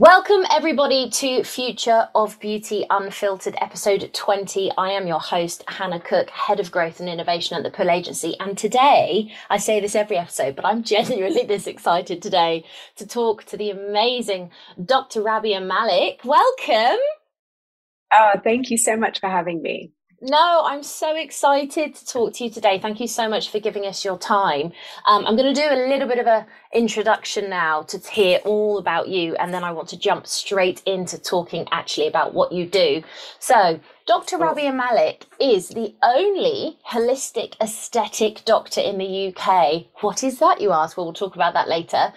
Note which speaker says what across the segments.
Speaker 1: Welcome everybody to Future of Beauty Unfiltered episode 20. I am your host, Hannah Cook, Head of Growth and Innovation at the Pull Agency. And today, I say this every episode, but I'm genuinely this excited today to talk to the amazing Dr. Rabia Malik. Welcome.
Speaker 2: Oh, thank you so much for having me.
Speaker 1: No, I'm so excited to talk to you today. Thank you so much for giving us your time. I'm going to do a little bit of an introduction now to hear all about you, and then I want to jump straight into talking actually about what you do. So, Dr. Rabia Malik is the only holistic aesthetic doctor in the UK. What is that, you ask? Well, we'll talk about that later.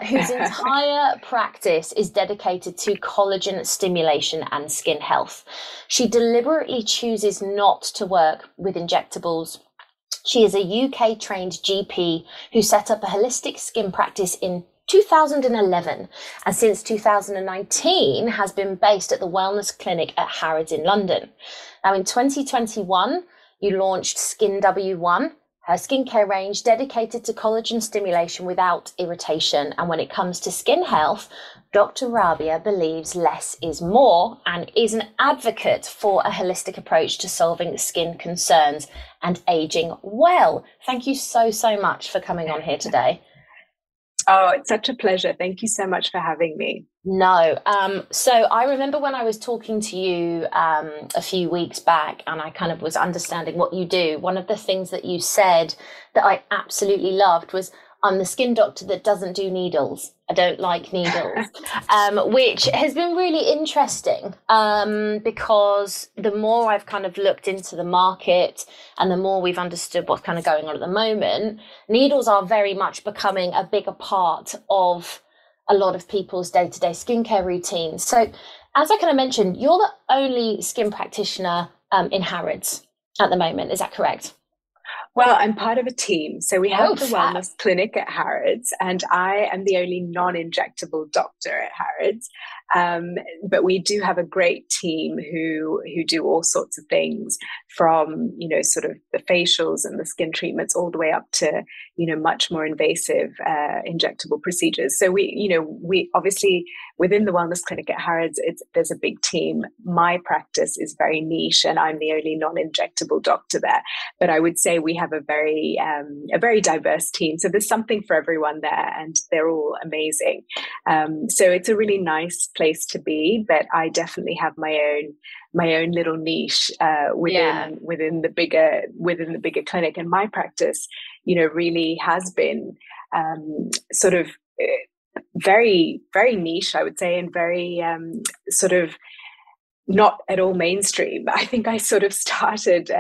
Speaker 1: Whose entire practice is dedicated to collagen stimulation and skin health. She deliberately chooses not to work with injectables. She is a UK trained GP who set up a holistic skin practice in 2011, and since 2019 has been based at the Wellness Clinic at Harrods in London. Now in 2021, you launched Skin W1, her skincare range dedicated to collagen stimulation without irritation. And when it comes to skin health, Dr. Rabia believes less is more and is an advocate for a holistic approach to solving skin concerns and aging well. Thank you so much for coming on here today.
Speaker 2: Oh, it's such a pleasure. Thank you so much for having me.
Speaker 1: No. So I remember when I was talking to you a few weeks back and I kind of was understanding what you do. One of the things that you said that I absolutely loved was, I'm the skin doctor that doesn't do needles. I don't like needles, which has been really interesting because the more I've kind of looked into the market and the more we've understood what's kind of going on at the moment, needles are very much becoming a bigger part of a lot of people's day-to-day skincare routines. So as I kind of mentioned, you're the only skin practitioner in Harrods at the moment. Is that correct?
Speaker 2: Well, I'm part of a team. So we have the Wellness Clinic at Harrods, and I am the only non-injectable doctor at Harrods. But we do have a great team who do all sorts of things, from, sort of the facials and the skin treatments all the way up to, much more invasive injectable procedures. So we obviously, within the Wellness Clinic at Harrods, there's a big team. My practice is very niche and I'm the only non-injectable doctor there. But I would say we have a very diverse team. So there's something for everyone there and they're all amazing. So it's a really nice place to be, but I definitely have my own little niche within the bigger clinic. And my practice, really has been sort of very, very niche, I would say, and very sort of not at all mainstream. I think I sort of started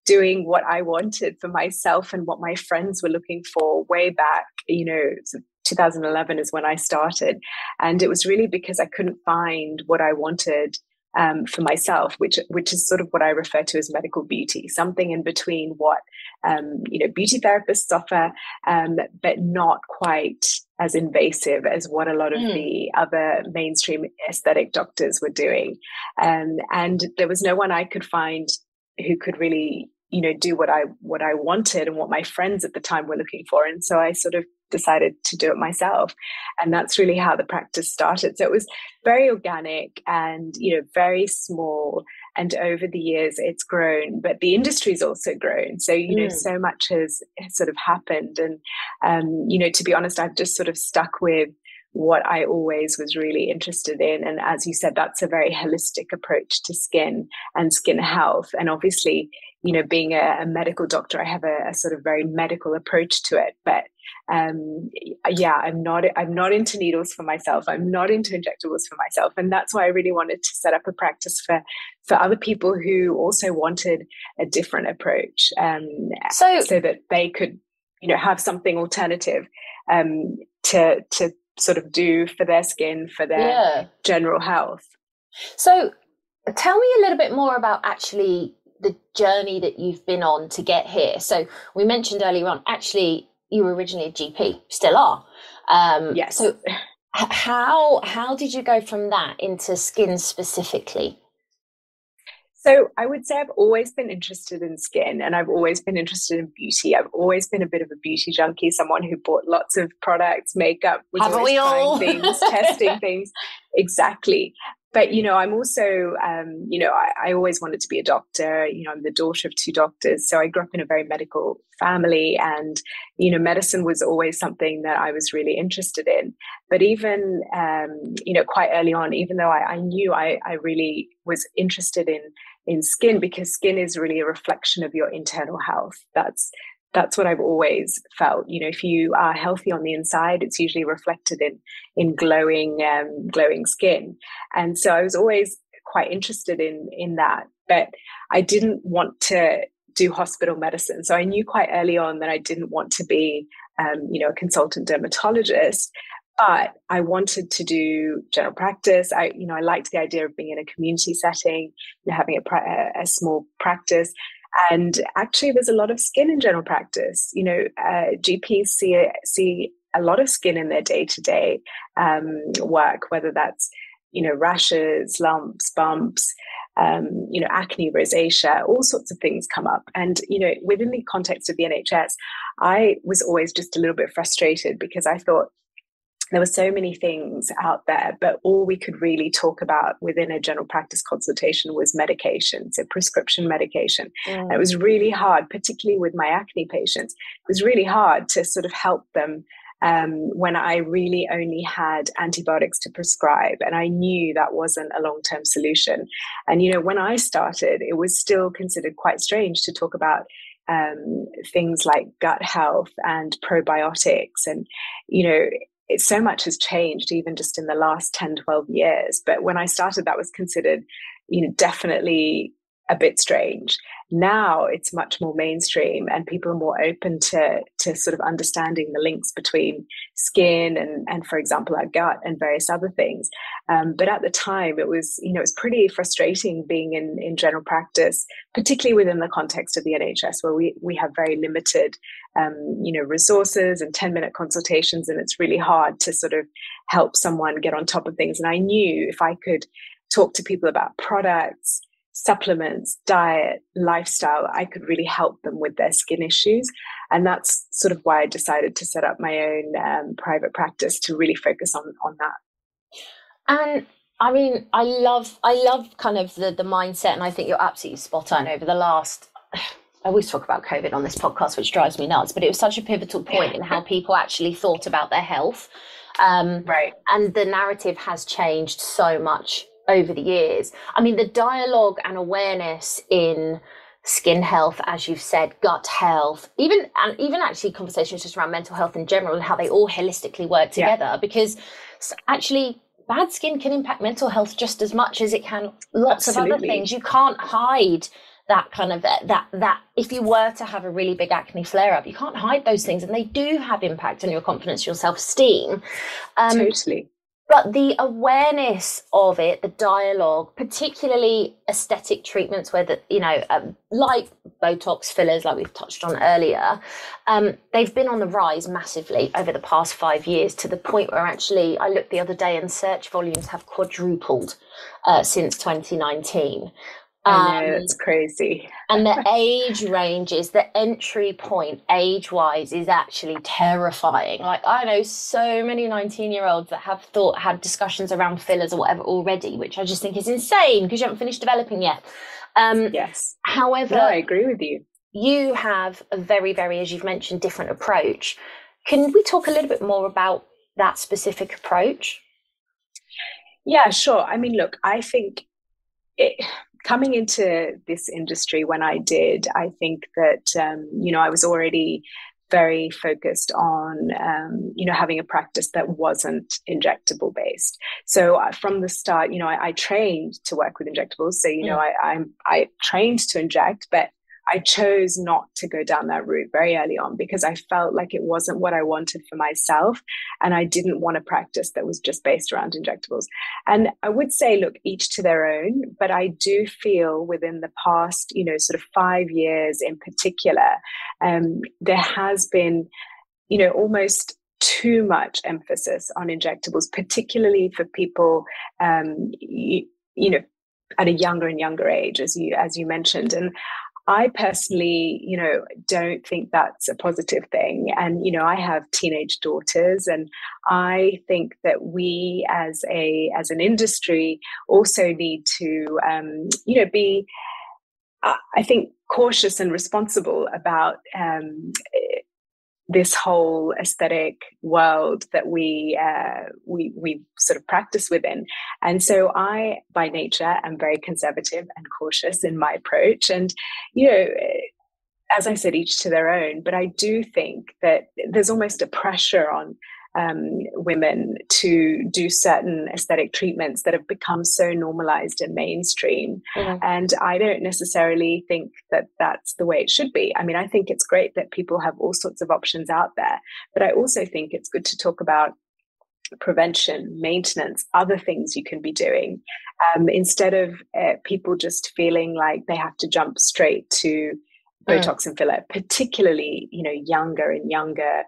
Speaker 2: doing what I wanted for myself and what my friends were looking for way back, 2011 is when I started. And it was really because I couldn't find what I wanted for myself, which is sort of what I refer to as medical beauty, something in between what beauty therapists offer, but not quite as invasive as what a lot of the other mainstream aesthetic doctors were doing. And there was no one I could find who could really, do what I wanted and what my friends at the time were looking for. And so I sort of decided to do it myself. And that's really how the practice started. So it was very organic and, very small. And over the years it's grown, but the industry's also grown. So, so much has sort of happened. And, to be honest, I've just sort of stuck with what I always was really interested in. And as you said, that's a very holistic approach to skin and skin health. And obviously, being a medical doctor, I have a sort of very medical approach to it. But I'm not into needles for myself. I'm not into injectables for myself. And that's why I really wanted to set up a practice for other people who also wanted a different approach, so that they could, have something alternative to sort of do for their skin, for their general health.
Speaker 1: So tell me a little bit more about actually the journey that you've been on to get here. So we mentioned earlier on, actually, you were originally a GP, still are.
Speaker 2: Yes.
Speaker 1: So how did you go from that into skin specifically?
Speaker 2: So I would say I've always been interested in skin, and I've always been interested in beauty. I've always been a bit of a beauty junkie, someone who bought lots of products, makeup, was
Speaker 1: Haven't
Speaker 2: always
Speaker 1: we
Speaker 2: trying
Speaker 1: all?
Speaker 2: things, testing things. Exactly. But, I'm also, I always wanted to be a doctor. I'm the daughter of two doctors. So I grew up in a very medical family, and, medicine was always something that I was really interested in. But even, quite early on, even though I knew I really was interested in skin, because skin is really a reflection of your internal health. That's what I've always felt. If you are healthy on the inside, it's usually reflected in glowing skin. And so I was always quite interested in that, but I didn't want to do hospital medicine. So I knew quite early on that I didn't want to be, a consultant dermatologist. But I wanted to do general practice. I liked the idea of being in a community setting, having a small practice. And actually, there's a lot of skin in general practice. GPs see a lot of skin in their day-to-day work, whether that's, rashes, lumps, bumps, acne, rosacea, all sorts of things come up. And, within the context of the NHS, I was always just a little bit frustrated because I thought, there were so many things out there, but all we could really talk about within a general practice consultation was medication, so prescription medication. And it was really hard, particularly with my acne patients. It was really hard to sort of help them when I really only had antibiotics to prescribe. And I knew that wasn't a long-term solution. And, when I started, it was still considered quite strange to talk about things like gut health and probiotics. And, so much has changed even just in the last 10, 12 years. But when I started, that was considered, definitely a bit strange. Now it's much more mainstream, and people are more open to sort of understanding the links between skin and for example, our gut and various other things. But at the time, it was pretty frustrating being in general practice, particularly within the context of the NHS, where we have very limited, resources and 10-minute consultations, and it's really hard to sort of help someone get on top of things. And I knew if I could talk to people about products, supplements, diet, lifestyle, I could really help them with their skin issues. And that's sort of why I decided to set up my own private practice to really focus on that.
Speaker 1: And I mean, I love kind of the mindset, and I think you're absolutely spot on. Over the last, I always talk about COVID on this podcast, which drives me nuts, but it was such a pivotal point in how people actually thought about their health.
Speaker 2: Right.
Speaker 1: And the narrative has changed so much over the years. I mean, the dialogue and awareness in skin health, as you've said, gut health, even actually conversations just around mental health in general and how they all holistically work together, because actually bad skin can impact mental health just as much as it can lots of other things. You can't hide that kind of that if you were to have a really big acne flare up, you can't hide those things, and they do have impact on your confidence, your self-esteem.
Speaker 2: Totally.
Speaker 1: But the awareness of it, the dialogue, particularly aesthetic treatments, where like Botox fillers, like we've touched on earlier, they've been on the rise massively over the past 5 years, to the point where actually I looked the other day and search volumes have quadrupled since 2019.
Speaker 2: I know, it's crazy.
Speaker 1: And the age ranges, the entry point age-wise is actually terrifying. Like, I know so many 19-year-olds that have had discussions around fillers or whatever already, which I just think is insane because you haven't finished developing yet.
Speaker 2: Yes.
Speaker 1: However,
Speaker 2: no, I agree with you.
Speaker 1: You have a very, very, as you've mentioned, different approach. Can we talk a little bit more about that specific approach?
Speaker 2: Yeah, sure. I mean, look, I think coming into this industry when I did, I think that, I was already very focused on, having a practice that wasn't injectable based. So from the start, I trained to work with injectables. So, I trained to inject, but I chose not to go down that route very early on because I felt like it wasn't what I wanted for myself. And I didn't want a practice that was just based around injectables. And I would say, look, each to their own, but I do feel within the past, sort of 5 years in particular, there has been, almost too much emphasis on injectables, particularly for people, at a younger and younger age, as you mentioned. And I personally, don't think that's a positive thing. And, I have teenage daughters, and I think that we as an industry also need to, be, I think, cautious and responsible about this whole aesthetic world that we sort of practice within. And so I, by nature, am very conservative and cautious in my approach. And, as I said, each to their own. But I do think that there's almost a pressure on women to do certain aesthetic treatments that have become so normalized and mainstream. Mm-hmm. And I don't necessarily think that that's the way it should be. I mean, I think it's great that people have all sorts of options out there, but I also think it's good to talk about prevention, maintenance, other things you can be doing, instead of people just feeling like they have to jump straight to Botox and filler, particularly, younger and younger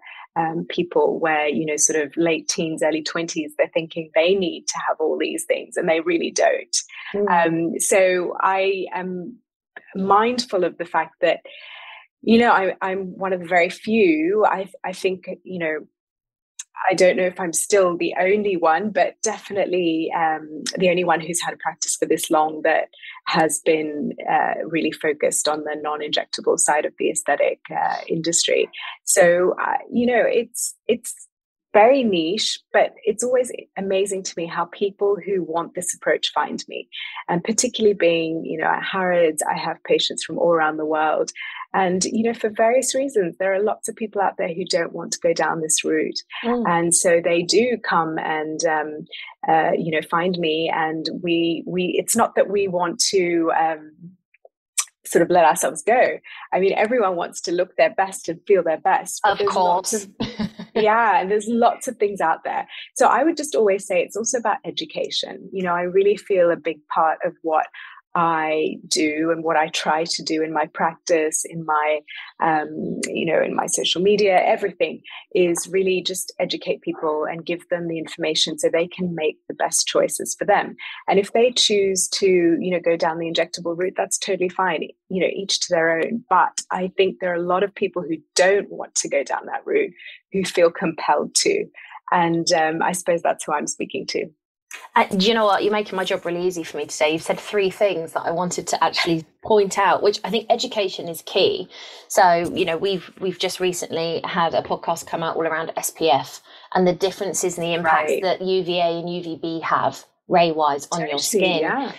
Speaker 2: people where, sort of late teens, early 20s, they're thinking they need to have all these things and they really don't. So I am mindful of the fact that, I'm one of the very few, I think, I don't know if I'm still the only one, but definitely the only one who's had a practice for this long that has been really focused on the non-injectable side of the aesthetic industry. So, it's very niche, but it's always amazing to me how people who want this approach find me. And particularly being, at Harrods, I have patients from all around the world. And, for various reasons, there are lots of people out there who don't want to go down this route. And so they do come and, find me. And we it's not that we want to sort of let ourselves go. I mean, everyone wants to look their best and feel their best.
Speaker 1: Of course.
Speaker 2: Yeah, and there's lots of things out there. So I would just always say it's also about education. I really feel a big part of what I do and what I try to do in my practice, in my, in my social media, everything is really just educate people and give them the information so they can make the best choices for them. And if they choose to, go down the injectable route, that's totally fine, each to their own. But I think there are a lot of people who don't want to go down that route, who feel compelled to. And I suppose that's who I'm speaking to.
Speaker 1: Do you know what? You're making my job really easy for me today. You've said 3 things that I wanted to actually point out, which I think education is key. So, we've just recently had a podcast come out all around SPF and the differences in the impacts that UVA and UVB have ray-wise on your skin. Yeah.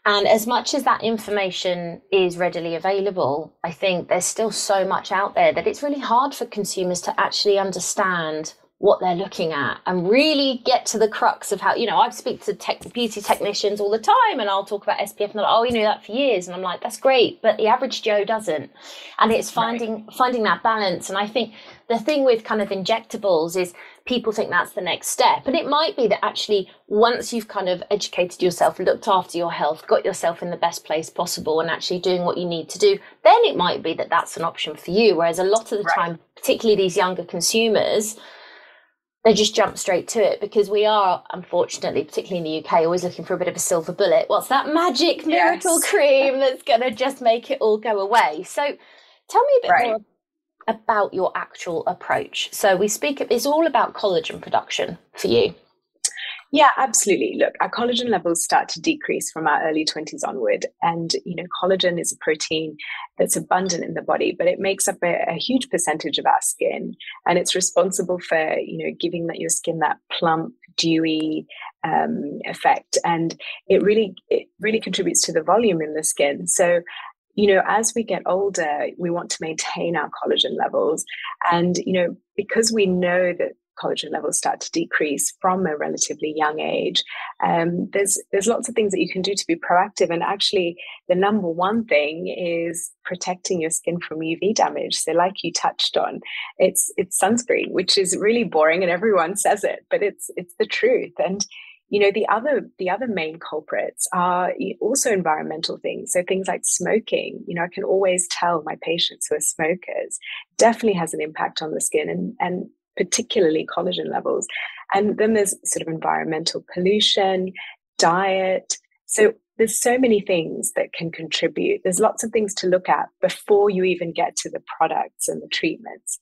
Speaker 1: And as much as that information is readily available, I think there's still so much out there that it's really hard for consumers to actually understand what they're looking at and really get to the crux of how, I speak to beauty technicians all the time and I'll talk about SPF and they're like, oh, you knew that for years. And I'm like, that's great. But the average Joe doesn't. And it's finding that balance. And I think the thing with kind of injectables is people think that's the next step. And it might be that actually once you've kind of educated yourself, looked after your health, got yourself in the best place possible and actually doing what you need to do, then it might be that that's an option for you. Whereas a lot of the time, particularly these younger consumers, they just jump straight to it because we are, unfortunately, particularly in the UK, always looking for a bit of a silver bullet. What's that magic miracle cream that's going to just make it all go away? So tell me a bit more about your actual approach. So it's all about collagen production for you.
Speaker 2: Yeah, absolutely. Look, our collagen levels start to decrease from our early 20s onward. And, collagen is a protein that's abundant in the body, but it makes up a huge percentage of our skin. And it's responsible for, giving your skin that plump, dewy effect. And it really contributes to the volume in the skin. So, as we get older, we want to maintain our collagen levels. And, because we know that collagen levels start to decrease from a relatively young age, there's lots of things that you can do to be proactive. And actually, the number one thing is protecting your skin from UV damage. So like you touched on, it's sunscreen, which is really boring and everyone says it, but it's the truth. And the other main culprits are also environmental things. So things like smoking, I can always tell my patients who are smokers definitely has an impact on the skin and particularly collagen levels. And then there's sort of environmental pollution, diet. So there's so many things that can contribute. There's lots of things to look at before you even get to the products and the treatments.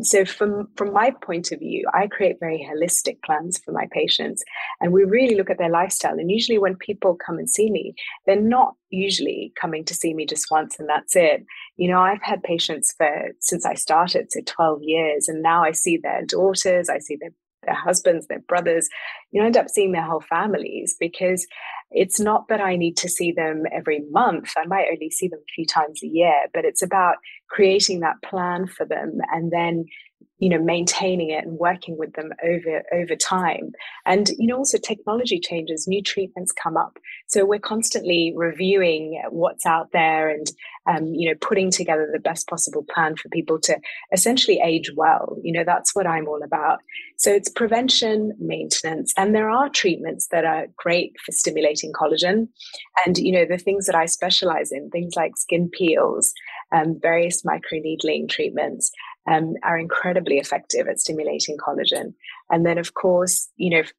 Speaker 2: So from my point of view, I create very holistic plans for my patients, and we really look at their lifestyle. And usually when people come and see me, they're not usually coming to see me just once and that's it. I've had patients since I started, so 12 years, and now I see their daughters, I see their husbands, their brothers, I end up seeing their whole families, because it's not that I need to see them every month. I might only see them a few times a year, but it's about creating that plan for them and then, maintaining it and working with them over time. And, also technology changes, new treatments come up. So we're constantly reviewing what's out there and, putting together the best possible plan for people to essentially age well. That's what I'm all about. So it's prevention, maintenance, and there are treatments that are great for stimulating collagen. And, the things that I specialize in, things like skin peels, various microneedling treatments, are incredibly effective at stimulating collagen. And then, of course,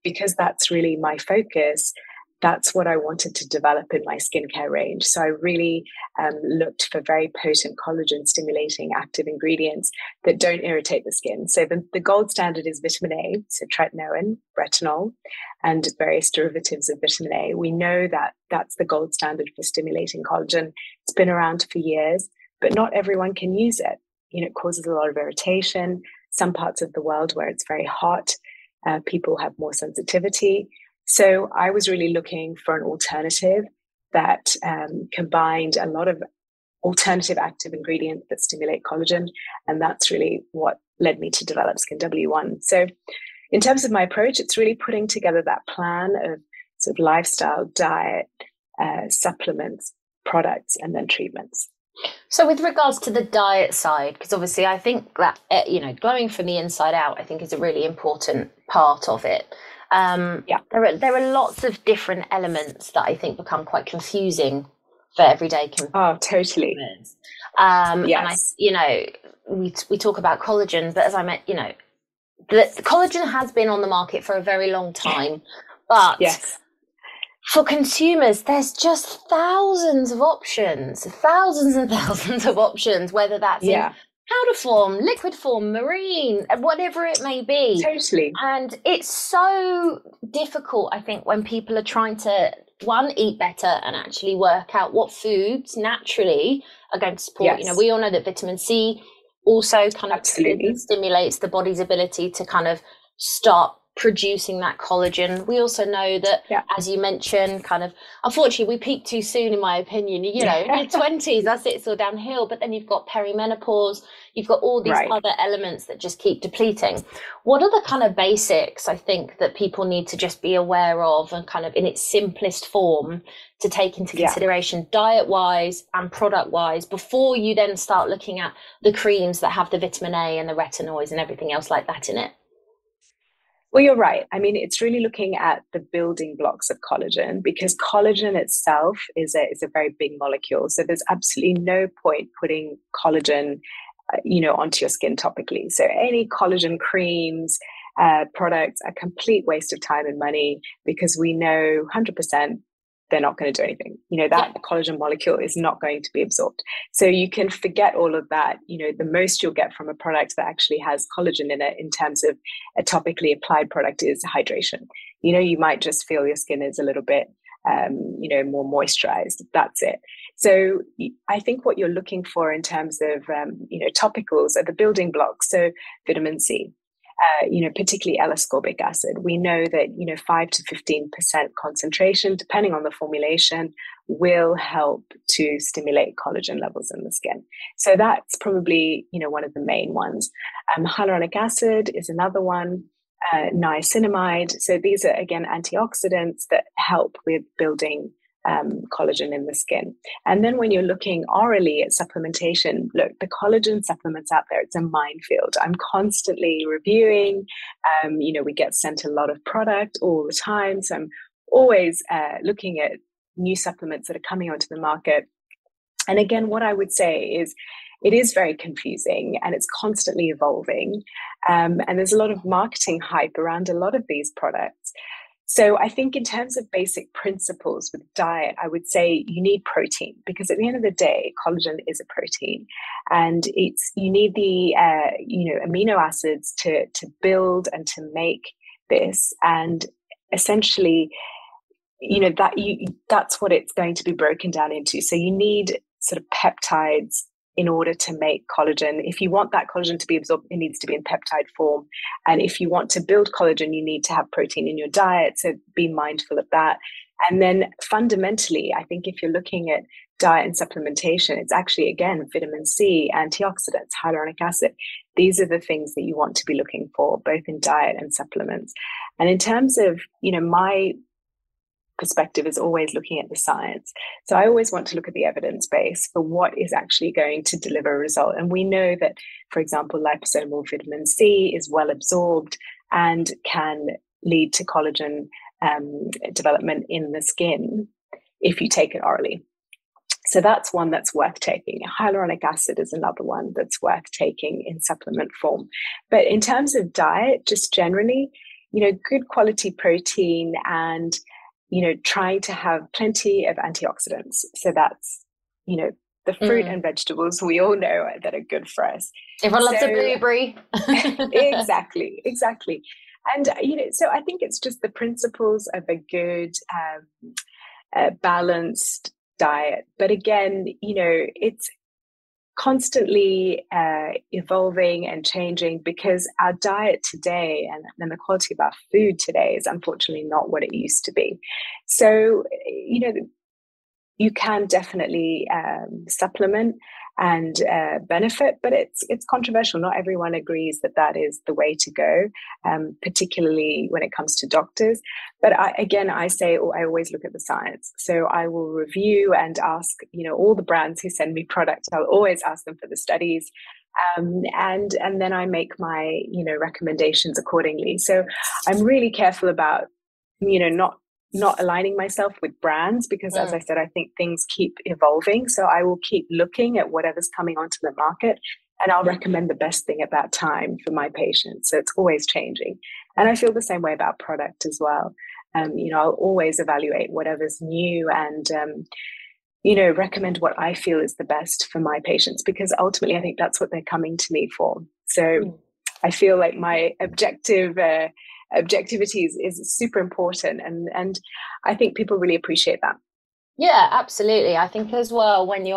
Speaker 2: because that's really my focus, that's what I wanted to develop in my skincare range. So I really looked for very potent collagen stimulating active ingredients that don't irritate the skin. So the gold standard is vitamin A, so tretinoin, retinol, and various derivatives of vitamin A. We know that that's the gold standard for stimulating collagen. It's been around for years, but not everyone can use it. It causes a lot of irritation. Some parts of the world where it's very hot, people have more sensitivity. So I was really looking for an alternative that combined a lot of alternative active ingredients that stimulate collagen. And that's really what led me to develop Skin W1. So in terms of my approach, it's really putting together that plan of sort of lifestyle, diet, supplements, products, and then treatments.
Speaker 1: So with regards to the diet side, because obviously I think that, glowing from the inside out, I think is a really important part of it. There are lots of different elements that I think become quite confusing for everyday consumers.
Speaker 2: Oh, totally.
Speaker 1: Yes. And we talk about collagen, but as I meant, the collagen has been on the market for a very long time, but
Speaker 2: yes.
Speaker 1: For consumers, there's just thousands and thousands of options, whether that's in powder form, liquid form, marine, whatever it may be.
Speaker 2: Totally.
Speaker 1: And it's so difficult, I think, when people are trying to, eat better and actually work out what foods naturally are going to support.
Speaker 2: Yes.
Speaker 1: We all know that vitamin C also kind of stimulates the body's ability to kind of start producing that collagen. We also know that, as you mentioned, kind of, unfortunately, we peak too soon, in my opinion. In your 20s, that's it, it's all downhill. But then you've got perimenopause, you've got all these other elements that just keep depleting. What are the kind of basics, I think, that people need to just be aware of and kind of in its simplest form to take into consideration diet-wise and product-wise before you then start looking at the creams that have the vitamin A and the retinoids and everything else like that in it?
Speaker 2: Well, you're right. I mean, it's really looking at the building blocks of collagen, because collagen itself is a very big molecule. So there's absolutely no point putting collagen, onto your skin topically. So any collagen creams, products, are a complete waste of time and money, because we know 100% they're not going to do anything. That collagen molecule is not going to be absorbed. So you can forget all of that. The most you'll get from a product that actually has collagen in it, in terms of a topically applied product, is hydration. You might just feel your skin is a little bit, more moisturized. That's it. So I think what you're looking for in terms of, topicals are the building blocks. So vitamin C. Particularly L-ascorbic acid. We know that, 5 to 15% concentration, depending on the formulation, will help to stimulate collagen levels in the skin. So that's probably, one of the main ones. Hyaluronic acid is another one, niacinamide. So these are, again, antioxidants that help with building collagen in the skin. And then when you're looking orally at supplementation, look, the collagen supplements out there, it's a minefield. I'm constantly reviewing. We get sent a lot of product all the time. So I'm always looking at new supplements that are coming onto the market. And again, what I would say is it is very confusing and it's constantly evolving. And there's a lot of marketing hype around a lot of these products. So I think in terms of basic principles with diet, I would say you need protein, because at the end of the day, collagen is a protein, and you need the amino acids to build and to make this, and essentially, that's what it's going to be broken down into. So you need sort of peptides in order to make collagen. If you want that collagen to be absorbed, it needs to be in peptide form. And if you want to build collagen, you need to have protein in your diet. So be mindful of that. And then fundamentally, I think if you're looking at diet and supplementation, it's actually, again, vitamin C, antioxidants, hyaluronic acid. These are the things that you want to be looking for, both in diet and supplements. And in terms of, my perspective is always looking at the science. So I always want to look at the evidence base for what is actually going to deliver a result. And we know that, for example, liposomal vitamin C is well absorbed and can lead to collagen development in the skin if you take it orally. So that's one that's worth taking. Hyaluronic acid is another one that's worth taking in supplement form. But in terms of diet, just generally, good quality protein and trying to have plenty of antioxidants. So that's, the fruit and vegetables we all know that are good for us.
Speaker 1: Everyone loves a blueberry.
Speaker 2: Exactly. And, so I think it's just the principles of a good, balanced diet. But again, it's constantly evolving and changing, because our diet today and the quality of our food today is unfortunately not what it used to be. So, you can definitely supplement and benefit, but it's controversial. Not everyone agrees that is the way to go, particularly when it comes to doctors. But I say, I always look at the science. So I will review and ask, all the brands who send me products, I'll always ask them for the studies. And then I make my, recommendations accordingly. So I'm really careful about, not aligning myself with brands, because as I said, I think things keep evolving. So I will keep looking at whatever's coming onto the market, and I'll recommend the best thing at that time for my patients. So it's always changing. And I feel the same way about product as well. I'll always evaluate whatever's new and, recommend what I feel is the best for my patients, because ultimately I think that's what they're coming to me for. So I feel like my objectivity is super important, and I think people really appreciate that.
Speaker 1: Yeah, absolutely. I think as well, when you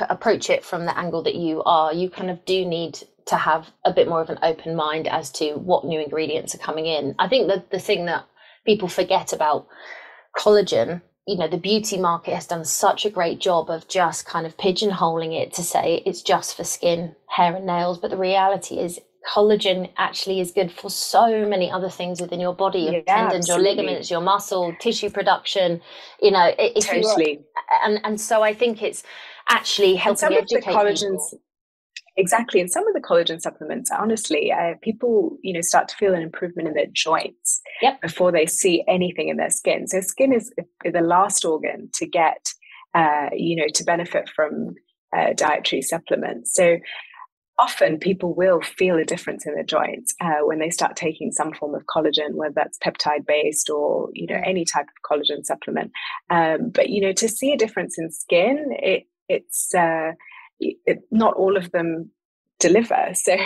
Speaker 1: approach it from the angle that you kind of do need to have a bit more of an open mind as to what new ingredients are coming in. I think that the thing that people forget about collagen, the beauty market has done such a great job of just kind of pigeonholing it to say it's just for skin, hair and nails. But the reality is collagen actually is good for so many other things within your body, your tendons, your ligaments, your muscle, tissue production,
Speaker 2: totally.
Speaker 1: And so I think it's actually helping educate people.
Speaker 2: Exactly. And some of the collagen supplements, honestly, people, start to feel an improvement in their joints before they see anything in their skin. So skin is the last organ to get, to benefit from dietary supplements. So often people will feel a difference in their joints when they start taking some form of collagen, whether that's peptide based or, any type of collagen supplement. But, to see a difference in skin, it's not all of them deliver. So,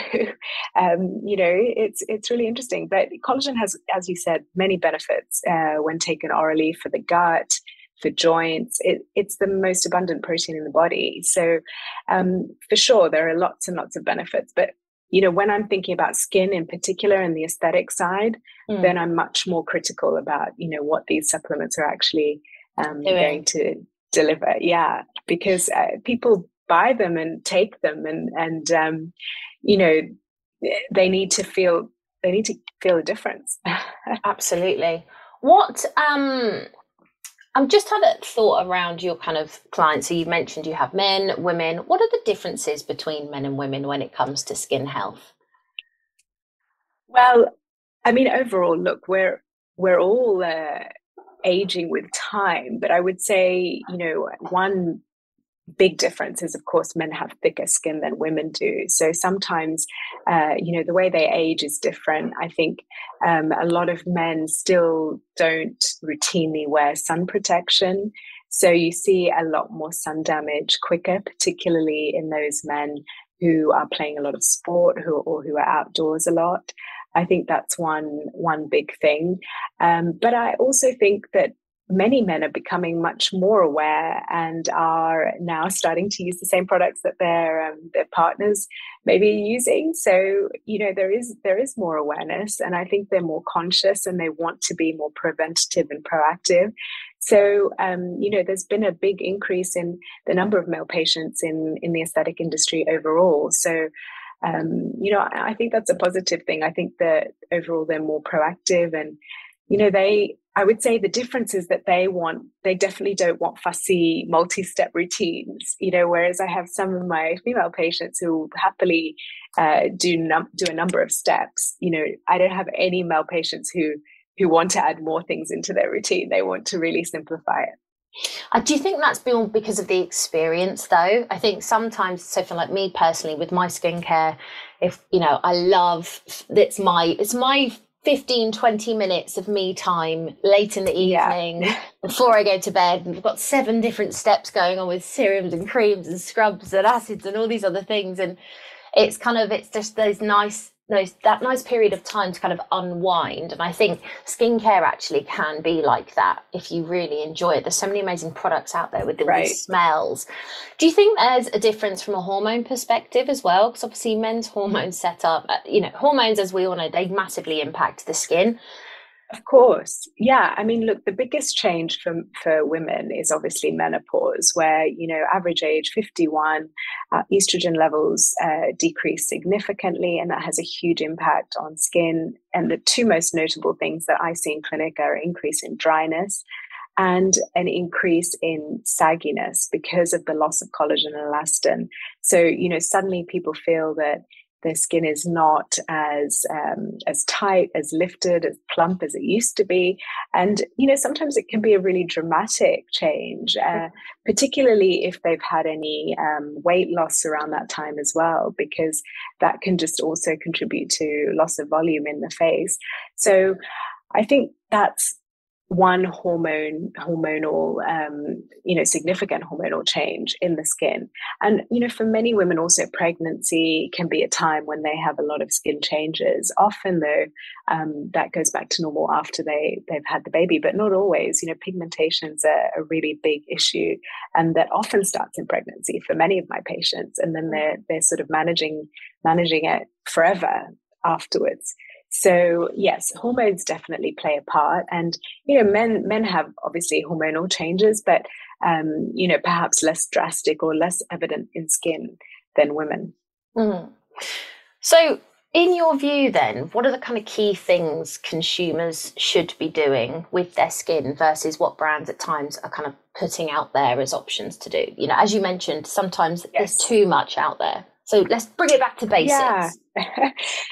Speaker 2: it's really interesting. But collagen has, as you said, many benefits when taken orally for the gut, for joints. It's the most abundant protein in the body. So for sure, there are lots and lots of benefits. But, when I'm thinking about skin in particular and the aesthetic side, then I'm much more critical about, what these supplements are actually going to deliver. Yeah, because people buy them and take them and they need to feel a difference.
Speaker 1: Absolutely. What I've just had a thought around your kind of clients. So you mentioned you have men, women. What are the differences between men and women when it comes to skin health?
Speaker 2: Well, I mean, overall, look, we're all aging with time, but I would say, one big difference is, of course, men have thicker skin than women do. So sometimes, the way they age is different. I think a lot of men still don't routinely wear sun protection. So you see a lot more sun damage quicker, particularly in those men who are playing a lot of sport or who are outdoors a lot. I think that's one big thing. But I also think that many men are becoming much more aware and are now starting to use the same products that their partners may be using. So, there is more awareness, and I think they're more conscious and they want to be more preventative and proactive. So, there's been a big increase in the number of male patients in the aesthetic industry overall. So, I think that's a positive thing. I think that overall they're more proactive, and, I would say the difference is that they definitely don't want fussy multi-step routines, whereas I have some of my female patients who happily do a number of steps. I don't have any male patients who want to add more things into their routine. They want to really simplify it.
Speaker 1: Do you think that's been because of the experience, though? I think sometimes, so for like me personally, with my skincare, if I love it's my 15-20 minutes of me time late in the evening before I go to bed, and we've got 7 different steps going on with serums and creams and scrubs and acids and all these other things, and it's just that nice period of time to kind of unwind. And I think skincare actually can be like that if you really enjoy it. There's so many amazing products out there with the smells. Do you think there's a difference from a hormone perspective as well? Because obviously men's hormones set up, hormones, as we all know, they massively impact the skin.
Speaker 2: Of course. Yeah. I mean, look, the biggest change for women is obviously menopause, where, average age 51, estrogen levels decrease significantly, and that has a huge impact on skin. And the 2 most notable things that I see in clinic are an increase in dryness and an increase in sagginess because of the loss of collagen and elastin. So, suddenly people feel that their skin is not as tight, as lifted, as plump as it used to be. And, sometimes it can be a really dramatic change, particularly if they've had any weight loss around that time as well, because that can just also contribute to loss of volume in the face. So I think that's one hormonal, significant hormonal change in the skin. And, for many women also, pregnancy can be a time when they have a lot of skin changes. Often, though, that goes back to normal after they've had the baby, but not always. Pigmentation's a really big issue, and that often starts in pregnancy for many of my patients. And then they're sort of managing it forever afterwards. So yes, hormones definitely play a part, and men have obviously hormonal changes, but perhaps less drastic or less evident in skin than women.
Speaker 1: Mm. So, in your view, then, what are the kind of key things consumers should be doing with their skin versus what brands at times are kind of putting out there as options to do? As you mentioned, sometimes there's too much out there. So let's bring it back to basics.
Speaker 2: Yeah.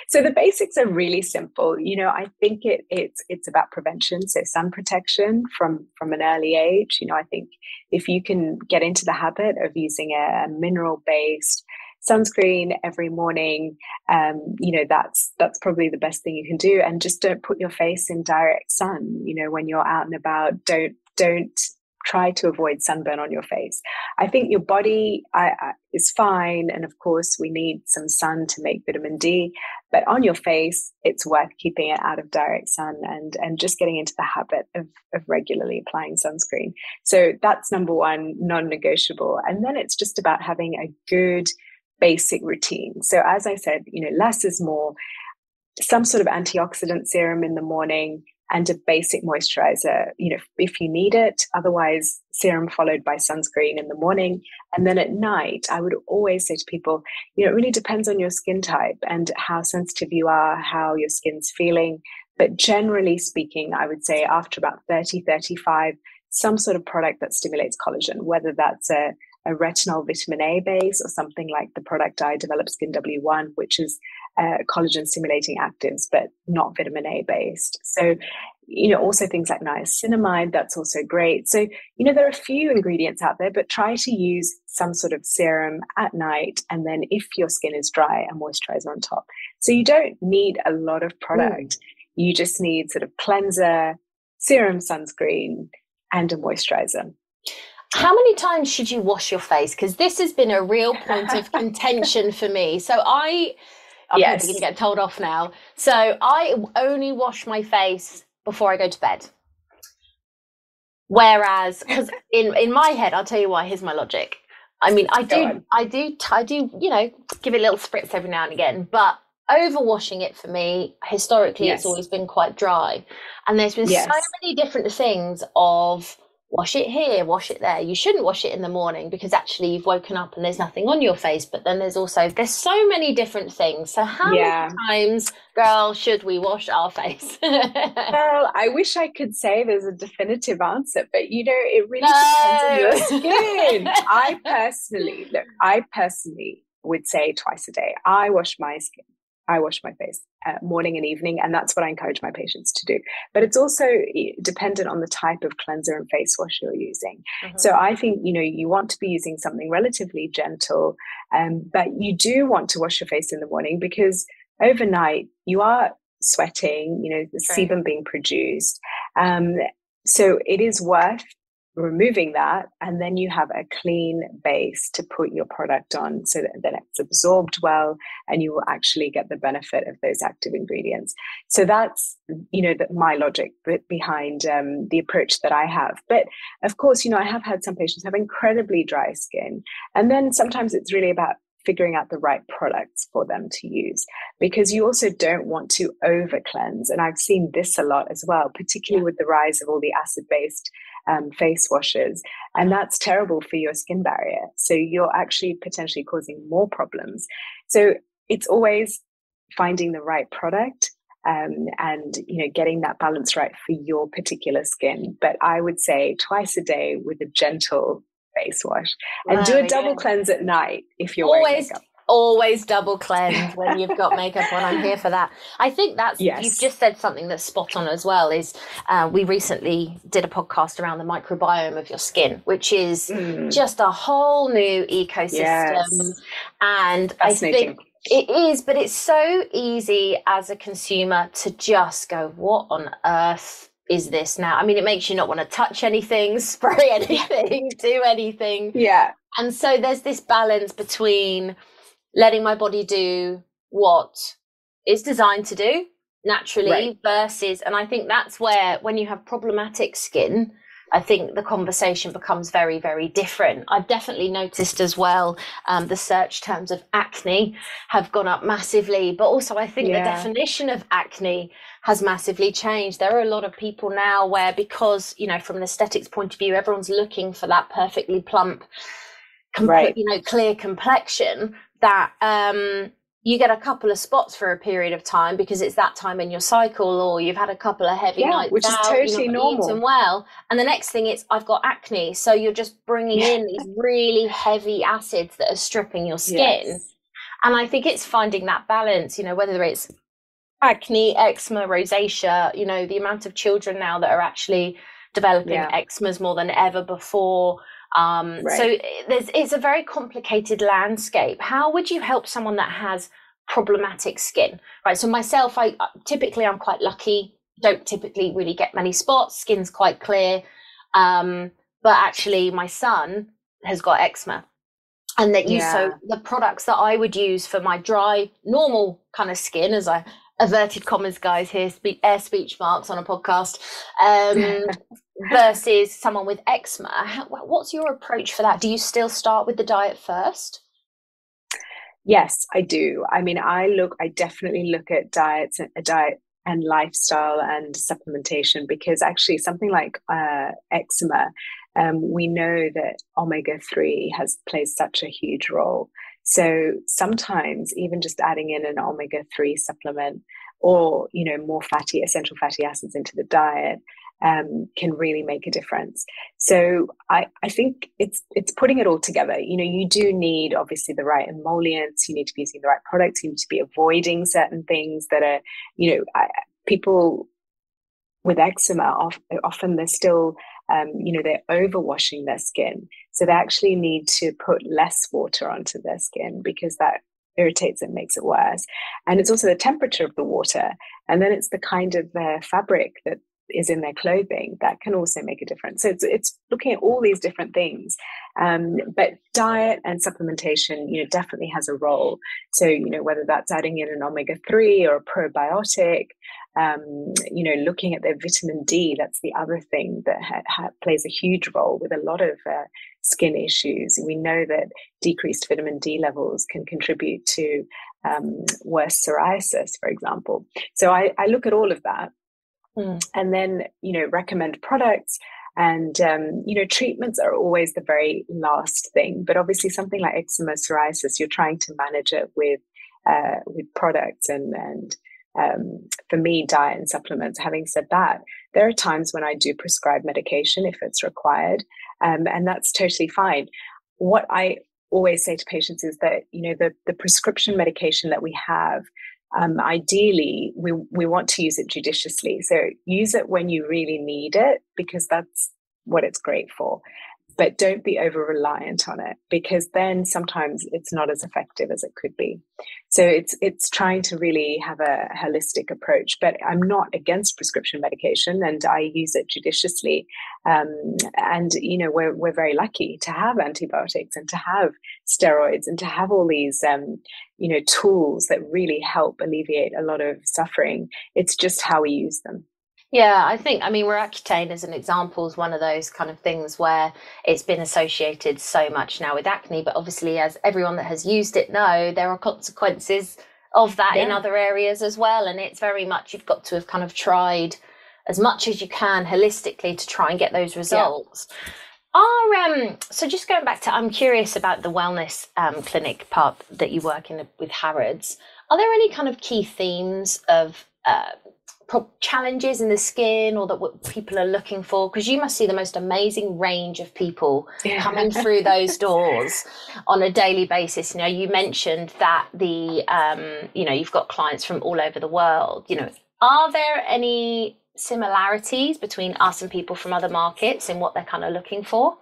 Speaker 2: So the basics are really simple. I think it's about prevention. So sun protection from an early age. I think if you can get into the habit of using a mineral-based sunscreen every morning, that's probably the best thing you can do. And just don't put your face in direct sun. When you're out and about, don't try to avoid sunburn on your face. I think your body is fine. And of course, we need some sun to make vitamin D. But on your face, it's worth keeping it out of direct sun and just getting into the habit of regularly applying sunscreen. So that's number one, non-negotiable. And then it's just about having a good basic routine. So as I said, less is more. Some sort of antioxidant serum in the morning, and a basic moisturizer, if you need it. Otherwise, serum followed by sunscreen in the morning. And then at night, I would always say to people, it really depends on your skin type and how sensitive you are, how your skin's feeling. But generally speaking, I would say after about 30, 35, some sort of product that stimulates collagen, whether that's a retinol vitamin A base or something like the product I developed, Skin W1, which is collagen stimulating actives, but not vitamin A based. So, also things like niacinamide, that's also great. So, there are a few ingredients out there, but try to use some sort of serum at night. And then if your skin is dry, a moisturizer on top. So you don't need a lot of product. You just need sort of cleanser, serum, sunscreen, and a moisturizer.
Speaker 1: How many times should you wash your face? Because this has been a real point of contention for me. So I'm probably going to get told off now. So I only wash my face before I go to bed. Whereas, because in my head, I'll tell you why. Here's my logic. I mean, I do, give it a little spritz every now and again, but overwashing it for me, historically, it's always been quite dry. And there's been so many different things of wash it here, wash it there. You shouldn't wash it in the morning because actually you've woken up and there's nothing on your face. But then there's so many different things. So how many times, girl, should we wash our face?
Speaker 2: Well, I wish I could say there's a definitive answer, but it really depends on your skin. I personally would say twice a day. I wash my face morning and evening, and that's what I encourage my patients to do. But it's also dependent on the type of cleanser and face wash you're using. So I think, you want to be using something relatively gentle, but you do want to wash your face in the morning because overnight you are sweating, the sebum being produced. So it is worth removing that, and then you have a clean base to put your product on so that it's absorbed well and you will actually get the benefit of those active ingredients. So that's my logic behind the approach that I have. But of course, I have had some patients have incredibly dry skin, and then sometimes it's really about figuring out the right products for them to use, because you also don't want to over cleanse. And I've seen this a lot as well, particularly with the rise of all the acid-based face washes, and that's terrible for your skin barrier. So you're actually potentially causing more problems. So it's always finding the right product and getting that balance right for your particular skin. But I would say twice a day with a gentle face wash, and do a double cleanse at night if you're wearing makeup.
Speaker 1: Always double cleanse when you've got makeup on. I'm here for that. I think that's, you've just said something that's spot on as well, is we recently did a podcast around the microbiome of your skin, which is just a whole new ecosystem. And I think it is, but it's so easy as a consumer to just go, what on earth is this now? I mean, it makes you not want to touch anything, spray anything, do anything.
Speaker 2: Yeah.
Speaker 1: And so there's this balance between letting my body do what it's designed to do naturally versus, and I think that's where, when you have problematic skin, I think the conversation becomes very, very different. I've definitely noticed as well, the search terms of acne have gone up massively, but also I think the definition of acne has massively changed. There are a lot of people now where, because, from an aesthetics point of view, everyone's looking for that perfectly plump, clear complexion, that you get a couple of spots for a period of time because it's that time in your cycle, or you've had a couple of heavy nights
Speaker 2: which
Speaker 1: out,
Speaker 2: is totally normal.
Speaker 1: Eaten well, and the next thing is I've got acne. So you're just bringing in these really heavy acids that are stripping your skin. And I think it's finding that balance, whether it's acne, eczema, rosacea, the amount of children now that are actually developing eczemas more than ever before. So it's a very complicated landscape. How would you help someone that has problematic skin? Right. So myself, I'm quite lucky. Don't typically really get many spots. Skin's quite clear. But actually my son has got eczema. And that so the products that I would use for my dry, normal kind of skin, as I averted commas, guys, here, air speech marks on a podcast, versus someone with eczema. What's your approach for that? Do you still start with the diet first?
Speaker 2: Yes, I do. I mean, I definitely look at diet and lifestyle and supplementation, because actually something like eczema, we know that omega-3 plays such a huge role. So sometimes even just adding in an omega-3 supplement, or more essential fatty acids into the diet, can really make a difference. So I think it's putting it all together. You do need obviously the right emollients. You need to be using the right products. You need to be avoiding certain things that are, people with eczema, often they're still, they're overwashing their skin. So they actually need to put less water onto their skin because that irritates it, makes it worse. And it's also the temperature of the water. And then it's the kind of fabric that is in their clothing that can also make a difference. So it's looking at all these different things. But diet and supplementation, definitely has a role. So, whether that's adding in an omega-3 or a probiotic, looking at their vitamin D, that's the other thing that plays a huge role with a lot of skin issues. We know that decreased vitamin D levels can contribute to worse psoriasis, for example. So I look at all of that. And then, recommend products, and, treatments are always the very last thing. But obviously something like eczema, psoriasis, you're trying to manage it with products and for me, diet and supplements. Having said that, there are times when I do prescribe medication if it's required, and that's totally fine. What I always say to patients is that, the prescription medication that we have, ideally, we want to use it judiciously. So use it when you really need it, because that's what it's great for. But don't be over reliant on it, because then sometimes it's not as effective as it could be. So it's trying to really have a holistic approach. But I'm not against prescription medication, and I use it judiciously. And we're very lucky to have antibiotics and to have steroids and to have all these tools that really help alleviate a lot of suffering. It's just how we use them.
Speaker 1: Yeah, I mean, Roaccutane as an example is one of those kind of things where it's been associated so much now with acne, but obviously, as everyone that has used it know, there are consequences of that in other areas as well. And it's very much, you've got to have kind of tried as much as you can holistically to try and get those results. So just going back to, I'm curious about the wellness clinic part that you work in with Harrods. Are there any kind of key themes of challenges in the skin, or that what people are looking for? Because you must see the most amazing range of people coming through those doors on a daily basis. You mentioned that you've got clients from all over the world. Are there any similarities between us and people from other markets in what they're kind of looking for?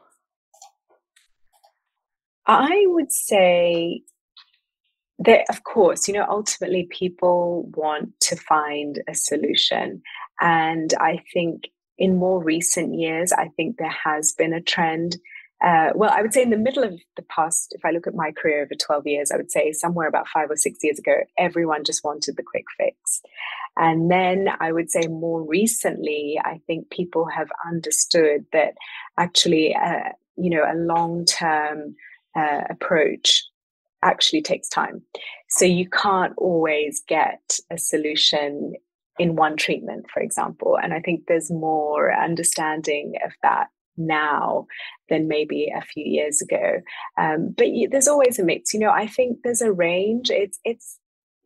Speaker 2: I would say that, of course, ultimately people want to find a solution. And I think in more recent years, I think there has been a trend. I would say in the middle of the past, if I look at my career over 12 years, I would say somewhere about 5 or 6 years ago, everyone just wanted the quick fix. And then I would say more recently, I think people have understood that actually, a long-term approach actually takes time. So you can't always get a solution in one treatment, for example. And I think there's more understanding of that now than maybe a few years ago. But there's always a mix. I think there's a range.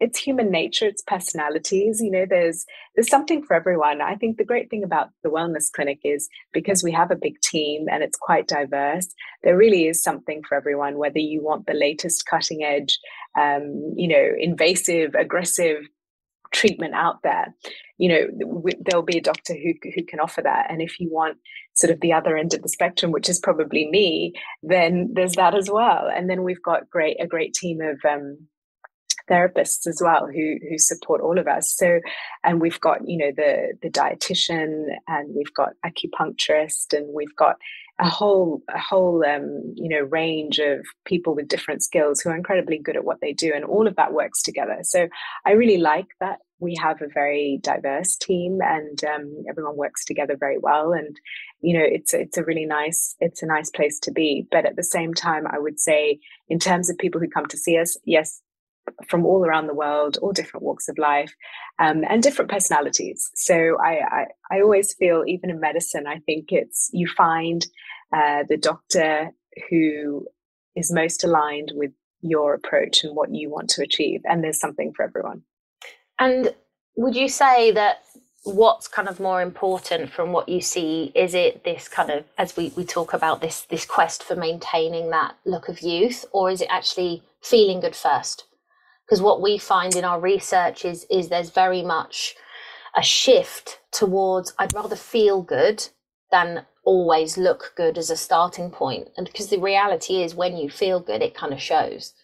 Speaker 2: It's human nature, it's personalities. There's something for everyone. I think the great thing about the wellness clinic is because we have a big team and it's quite diverse, there really is something for everyone, whether you want the latest cutting edge, invasive, aggressive treatment out there. There'll be a doctor who can offer that. And if you want sort of the other end of the spectrum, which is probably me, then there's that as well. And then we've got a great team of therapists as well who support all of us. So, and we've got the dietitian, and we've got acupuncturist, and we've got a whole range of people with different skills who are incredibly good at what they do, and all of that works together. So I really like that we have a very diverse team, and everyone works together very well. And it's a nice place to be. But at the same time, I would say in terms of people who come to see us, yes, from all around the world, all different walks of life, and different personalities. So I always feel, even in medicine, I think you find the doctor who is most aligned with your approach and what you want to achieve. And there's something for everyone.
Speaker 1: And would you say that what's kind of more important from what you see, is it this kind of, as we talk about this quest for maintaining that look of youth, or is it actually feeling good first? Because what we find in our research is there's very much a shift towards, I'd rather feel good than always look good as a starting point. And because the reality is, when you feel good, it kind of shows.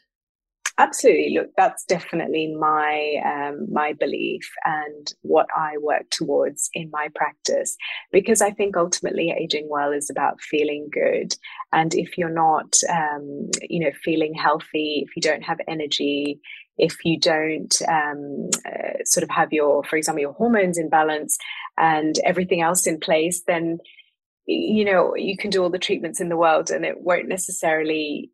Speaker 2: Absolutely. Look, that's definitely my belief and what I work towards in my practice, because I think ultimately aging well is about feeling good. And if you're not, feeling healthy, if you don't have energy, if you don't sort of have for example, your hormones in balance and everything else in place, then you can do all the treatments in the world and you won't necessarily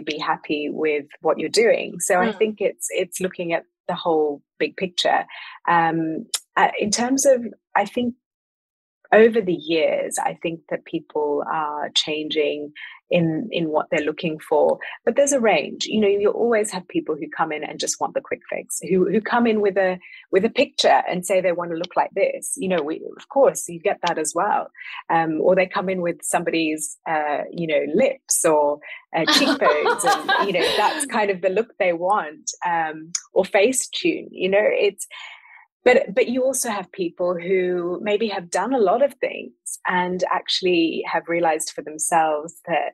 Speaker 2: be happy with what you're doing. So I think it's looking at the whole big picture. In terms of, I think over the years, I think that people are changing in what they're looking for, but there's a range. You always have people who come in and just want the quick fix, who come in with a picture and say they want to look like this. Of course you get that as well, or they come in with somebody's lips or cheekbones, and that's kind of the look they want, or face tune. But you also have people who maybe have done a lot of things and actually have realized for themselves that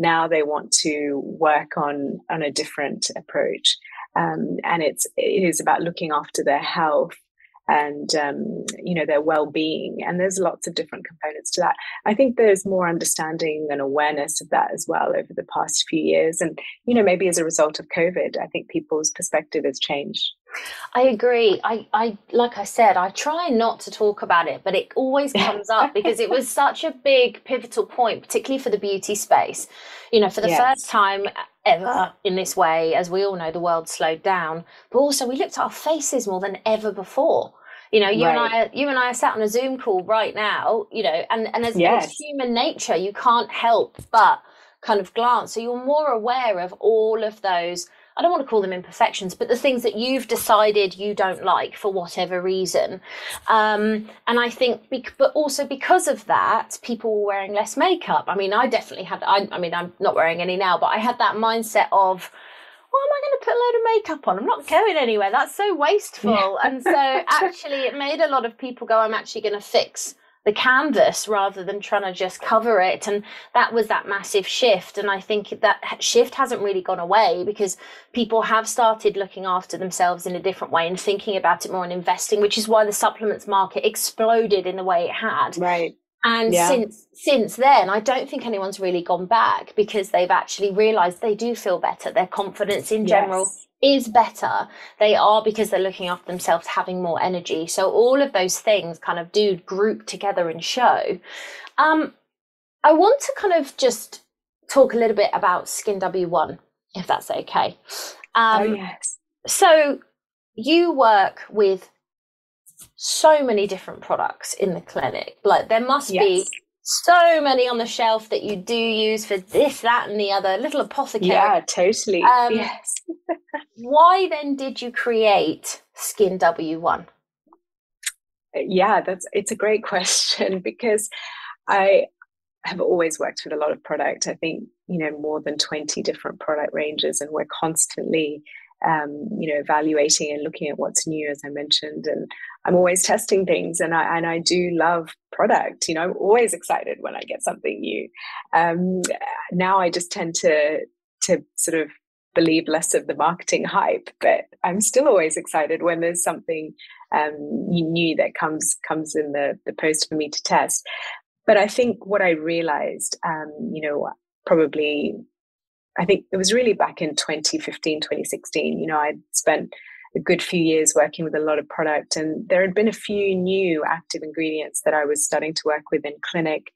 Speaker 2: now they want to work on a different approach. And it is about looking after their health and their well-being. And there's lots of different components to that. I think there's more understanding and awareness of that as well over the past few years. And maybe as a result of COVID, I think people's perspective has changed.
Speaker 1: I agree. I like I said, I try not to talk about it, but it always comes up because it was such a big pivotal point, particularly for the beauty space. For the first time ever in this way, as we all know, the world slowed down, but also we looked at our faces more than ever before. You and I are sat on a Zoom call right now, and as it's human nature, you can't help but kind of glance. So you're more aware of all of those, I don't want to call them imperfections, but the things that you've decided you don't like for whatever reason. And I think, but also because of that, people were wearing less makeup. I mean, I definitely had, I'm not wearing any now, but I had that mindset of, why am I going to put a load of makeup on? I'm not going anywhere. That's so wasteful. Yeah. And so actually it made a lot of people go, I'm actually going to fix the canvas rather than trying to just cover it. And that was that massive shift. And I think that shift hasn't really gone away because people have started looking after themselves in a different way and thinking about it more and investing, which is why the supplements market exploded in the way it had.
Speaker 2: Right.
Speaker 1: And since then, I don't think anyone's really gone back because they've actually realized they do feel better. Their confidence in general is better. They are, because they're looking after themselves, having more energy. So all of those things kind of do group together and show. I want to kind of just talk a little bit about Skin W1, if that's okay.
Speaker 2: Yes.
Speaker 1: So you work with so many different products in the clinic. Like there must be so many on the shelf that you do use for this, that, and the other. Little apothecary.
Speaker 2: Yeah, totally. Yes.
Speaker 1: Why then did you create Skin W1?
Speaker 2: Yeah, it's a great question because I have always worked with a lot of product. I think, more than 20 different product ranges, and we're constantly evaluating and looking at what's new, as I mentioned, and I'm always testing things, and I do love product. I'm always excited when I get something new. Now I just tend to sort of believe less of the marketing hype, but I'm still always excited when there's something new that comes in the post for me to test. But I think what I realized, I think it was really back in 2015, 2016, I'd spent a good few years working with a lot of product, and there had been a few new active ingredients that I was starting to work with in clinic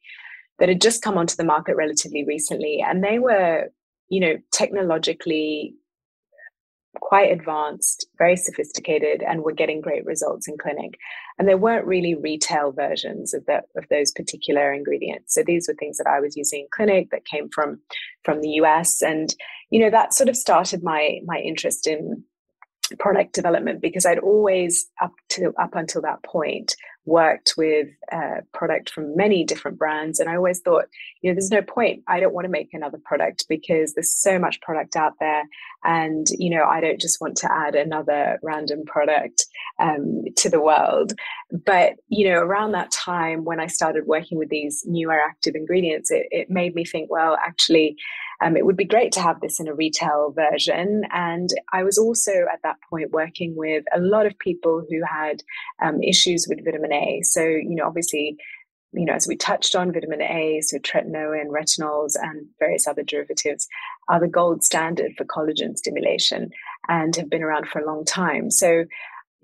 Speaker 2: that had just come onto the market relatively recently. And they were, technologically quite advanced, very sophisticated, and were getting great results in clinic. And there weren't really retail versions of those particular ingredients. So these were things that I was using in clinic that came from the US. And, that sort of started my interest in product development, because I'd always up until that point worked with product from many different brands, and I always thought, there's no point. I don't want to make another product because there's so much product out there, and I don't just want to add another random product to the world. But around that time when I started working with these newer active ingredients, it made me think, well, actually, it would be great to have this in a retail version. And I was also at that point working with a lot of people who had issues with vitamin A. So, obviously, as we touched on, vitamin A, so tretinoin, retinols, and various other derivatives are the gold standard for collagen stimulation and have been around for a long time. So,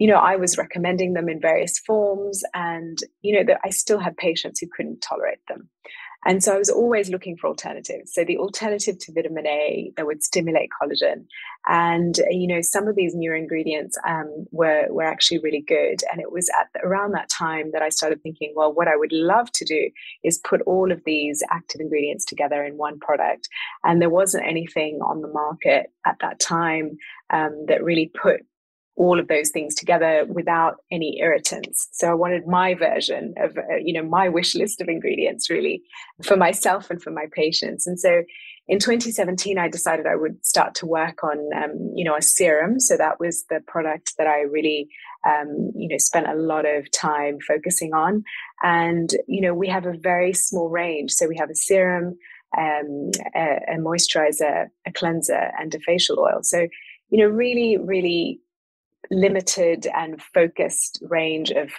Speaker 2: I was recommending them in various forms, and, that I still had patients who couldn't tolerate them. And so I was always looking for alternatives. So the alternative to vitamin A that would stimulate collagen. And, some of these newer ingredients were actually really good. And it was around that time that I started thinking, well, what I would love to do is put all of these active ingredients together in one product. And there wasn't anything on the market at that time that really put all of those things together without any irritants. So I wanted my version of, my wish list of ingredients really for myself and for my patients. And so in 2017, I decided I would start to work on, a serum. So that was the product that I really, spent a lot of time focusing on. And, we have a very small range. So we have a serum, a moisturizer, a cleanser, and a facial oil. So, really, really limited and focused range of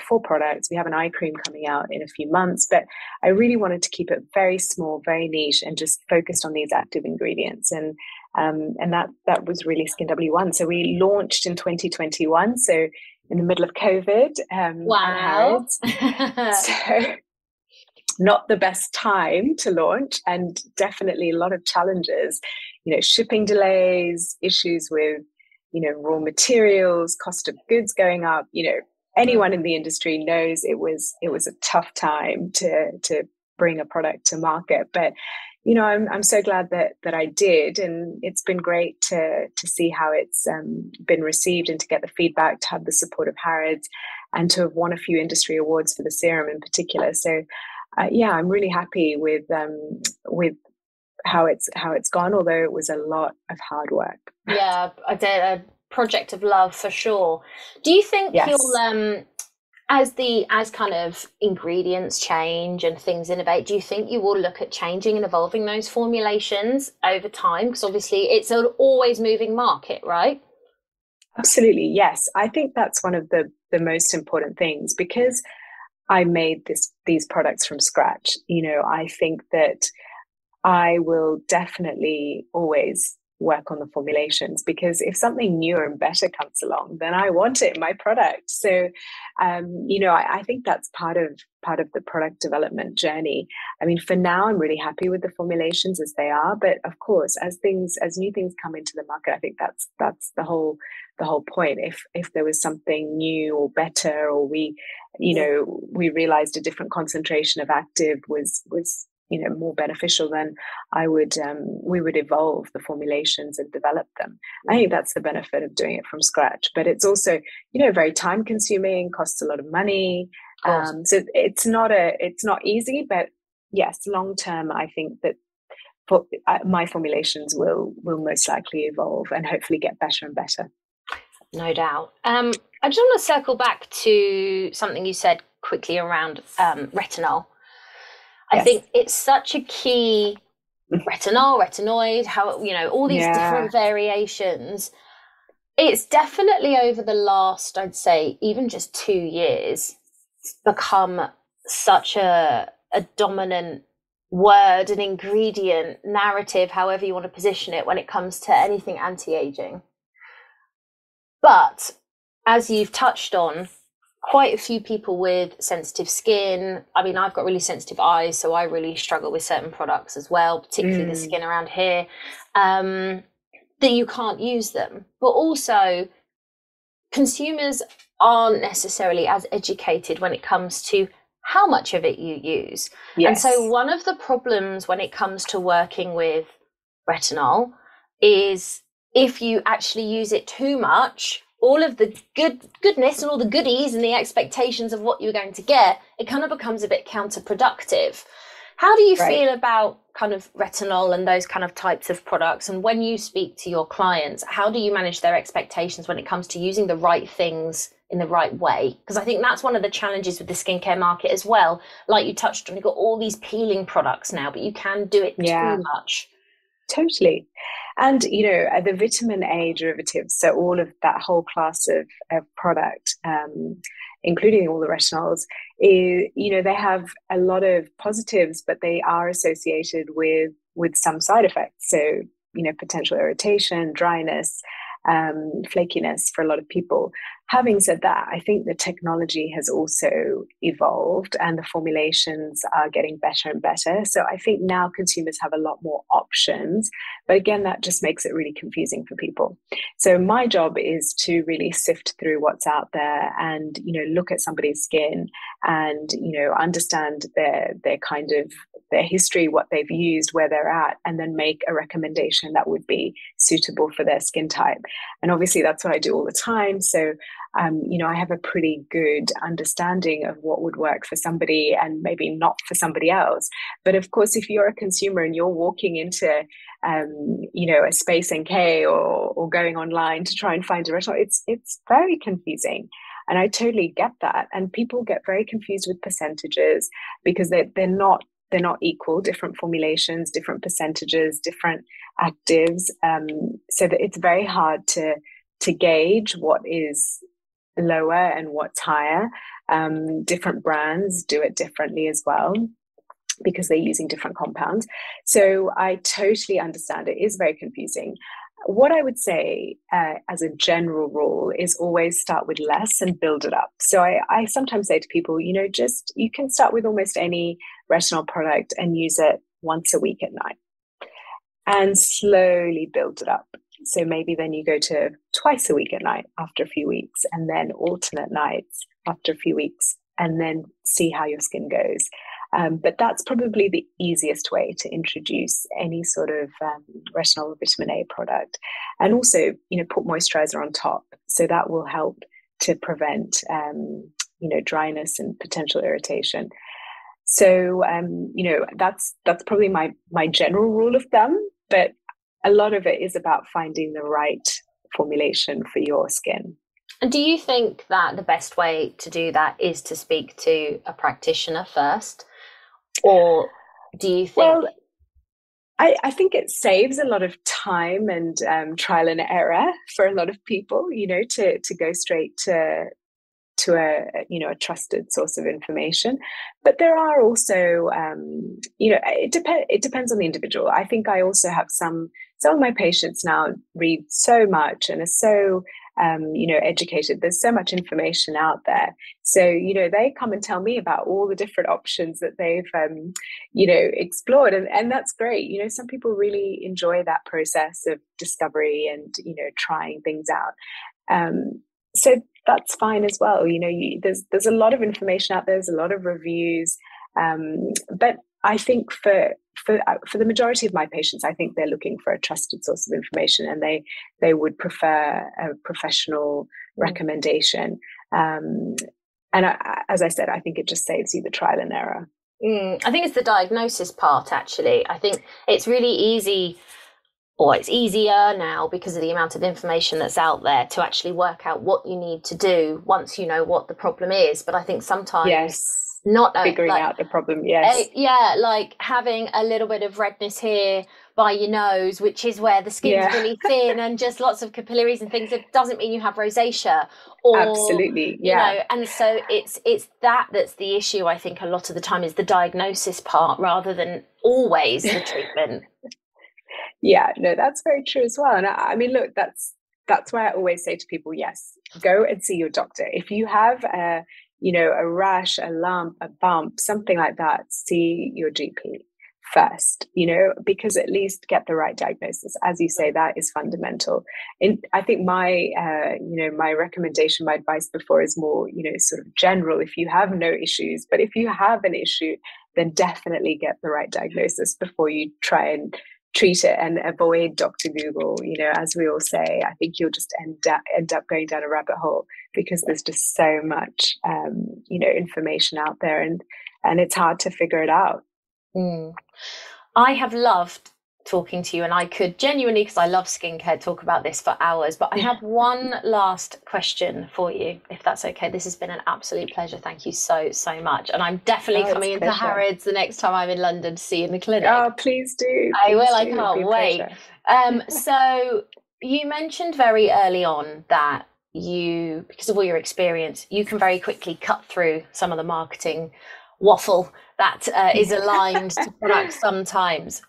Speaker 2: 4 products. We have an eye cream coming out in a few months, but I really wanted to keep it very small, very niche, and just focused on these active ingredients. And that was really Skin W1. So we launched in 2021, so in the middle of COVID.
Speaker 1: Wow.
Speaker 2: So not the best time to launch, and definitely a lot of challenges, shipping delays, issues with raw materials, cost of goods going up. Anyone in the industry knows it was a tough time to bring a product to market. But I'm so glad that I did, and it's been great to see how it's been received, and to get the feedback, to have the support of Harrods, and to have won a few industry awards for the serum in particular. So I'm really happy with how it's gone, although it was a lot of hard work.
Speaker 1: Yeah, I did a project of love for sure. Do you think you'll as kind of ingredients change and things innovate, do you think you will look at changing and evolving those formulations over time? Because obviously it's an always moving market, right?
Speaker 2: Absolutely, yes. I think that's one of the most important things, because I made these products from scratch. I think that I will definitely always work on the formulations, because if something newer and better comes along, then I want it in my product. So, I think that's part of the product development journey. I mean, for now, I'm really happy with the formulations as they are. But of course, as new things come into the market, I think that's the whole point. If there was something new or better, or we realized a different concentration of active was more beneficial, then we would evolve the formulations and develop them. I think that's the benefit of doing it from scratch. But it's also, very time consuming, costs a lot of money. So it's not easy, but yes, long term, I think that my formulations will most likely evolve and hopefully get better and better.
Speaker 1: No doubt. I just want to circle back to something you said quickly around retinol. I think it's such a key, retinoid, how, all these different variations. It's definitely over the last, I'd say, even just 2 years, become such a dominant word, an ingredient, narrative, however you want to position it, when it comes to anything anti-aging. But as you've touched on, quite a few people with sensitive skin. I mean, I've got really sensitive eyes, so I really struggle with certain products as well, particularly the skin around here, that you can't use them. But also, consumers aren't necessarily as educated when it comes to how much of it you use. Yes. And so one of the problems when it comes to working with retinol is if you actually use it too much, all of the goodness and all the goodies and the expectations of what you're going to get, it kind of becomes a bit counterproductive. How do you feel about kind of retinol and those kind of types of products? And when you speak to your clients, how do you manage their expectations when it comes to using the right things in the right way? Because I think that's one of the challenges with the skincare market as well. Like you touched on, you've got all these peeling products now, but you can do it too much.
Speaker 2: Totally. And, the vitamin A derivatives, so all of that whole class of product, including all the retinols, they have a lot of positives, but they are associated with some side effects. So, potential irritation, dryness, flakiness for a lot of people. Having said that, I think the technology has also evolved and the formulations are getting better and better. So I think now consumers have a lot more options. But again, that just makes it really confusing for people. So my job is to really sift through what's out there and, look at somebody's skin and, understand their kind of their history, what they've used, where they're at, and then make a recommendation that would be suitable for their skin type. And obviously that's what I do all the time. So I have a pretty good understanding of what would work for somebody and maybe not for somebody else. But of course, if you're a consumer and you're walking into, a Space NK or going online to try and find a restaurant, it's very confusing. And I totally get that. And people get very confused with percentages because they're not equal, different formulations, different percentages, different actives. So that it's very hard to gauge what is lower and what's higher. Different brands do it differently as well because they're using different compounds. So I totally understand it is very confusing. What I would say as a general rule is always start with less and build it up. So I sometimes say to people, you can start with almost any retinol product and use it once a week at night and slowly build it up. So maybe then you go to twice a week at night after a few weeks, and then alternate nights after a few weeks, and then see how your skin goes. But that's probably the easiest way to introduce any sort of retinol or vitamin A product. And also, put moisturizer on top. So that will help to prevent, dryness and potential irritation. So, that's probably my general rule of thumb. But a lot of it is about finding the right formulation for your skin.
Speaker 1: And do you think that the best way to do that is to speak to a practitioner first? Or do you think...
Speaker 2: Well, I think it saves a lot of time and trial and error for a lot of people, to go straight to a trusted source of information. But there are also, it depends on the individual. I think I also have some of my patients now read so much and are so, educated. There's so much information out there. So, they come and tell me about all the different options that they've, explored. And that's great. Some people really enjoy that process of discovery and, trying things out. So that's fine as well. There's a lot of information out there. There's a lot of reviews. But I think for the majority of my patients, I think they're looking for a trusted source of information, and they would prefer a professional recommendation. And as I said, I think it just saves you the trial and error.
Speaker 1: I think it's the diagnosis part, actually. I think it's really easy, or it's easier now because of the amount of information that's out there to actually work out what you need to do once you know what the problem is. But I think sometimes not
Speaker 2: figuring out the problem. Yes.
Speaker 1: Like having a little bit of redness here by your nose, which is where the skin's really thin and just lots of capillaries and things. It doesn't mean you have rosacea. Or,
Speaker 2: absolutely. Yeah.
Speaker 1: And so it's that's the issue. I think a lot of the time is the diagnosis part rather than always the treatment.
Speaker 2: Yeah, no, that's very true as well. And I mean, look, that's why I always say to people, yes, go and see your doctor. If you have a rash, a lump, a bump, something like that, see your GP first, because at least get the right diagnosis. As you say, that is fundamental. And I think my recommendation, my advice before is more, sort of general if you have no issues. But if you have an issue, then definitely get the right diagnosis before you try and treat it and avoid Dr. Google. You know, as we all say, I think you'll just end up going down a rabbit hole because there's just so much, you know, information out there, and it's hard to figure it out.
Speaker 1: I have loved talking to you, and I could genuinely, because I love skincare, talk about this for hours, but I have one last question for you, if that's okay. This has been an absolute pleasure. Thank you so much, and I'm definitely coming into Harrods the next time I'm in London to see you in the clinic.
Speaker 2: Oh, please do.
Speaker 1: I will. I can't wait. So you mentioned very early on that you, because of all your experience, you can very quickly cut through some of the marketing waffle that is aligned to products sometimes.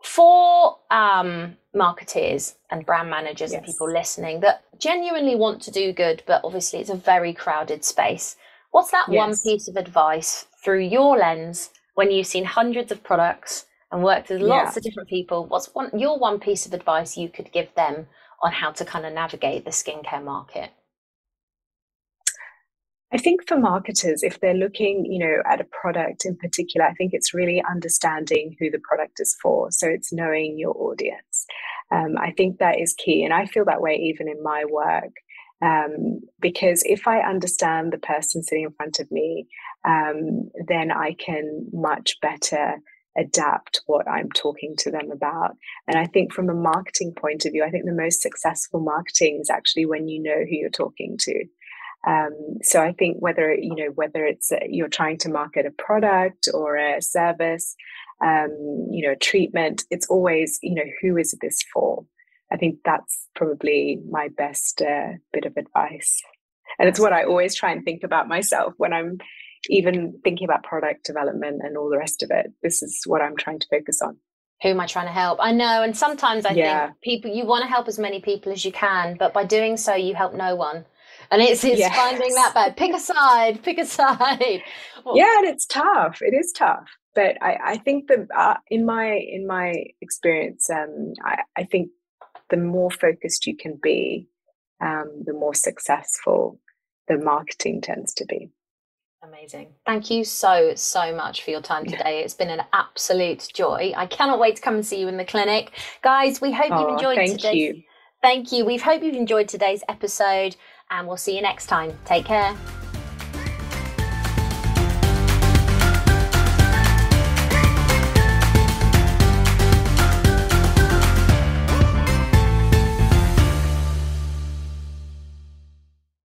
Speaker 1: For marketeers and brand managers and people listening that genuinely want to do good, but obviously it's a very crowded space, what's that one piece of advice through your lens when you've seen hundreds of products and worked with lots of different people? What's your one piece of advice you could give them on how to kind of navigate the skincare market?
Speaker 2: I think for marketers, if they're looking, you know, at a product in particular, I think it's really understanding who the product is for. So it's knowing your audience. I think that is key. And I feel that way even in my work, because if I understand the person sitting in front of me, then I can much better adapt what I'm talking to them about. And I think from a marketing point of view, I think the most successful marketing is actually when you know who you're talking to. So I think whether it's you're trying to market a product or a service, you know, a treatment, it's always, you know, who is this for? I think that's probably my best bit of advice. And it's what I always try and think about myself when I'm even thinking about product development and all the rest of it. This is what I'm trying to focus on.
Speaker 1: Who am I trying to help? I know. And sometimes I think people, you want to help as many people as you can, but by doing so, you help no one. And it's finding that bad. Pick a side. Well,
Speaker 2: yeah, and it's tough. It is tough. But I think that in my experience, I think the more focused you can be, the more successful the marketing tends to be.
Speaker 1: Amazing. Thank you so much for your time today. It's been an absolute joy. I cannot wait to come and see you in the clinic. Guys, we hope you've enjoyed today. Thank you. We hope you've enjoyed today's episode, and we'll see you next time. Take care.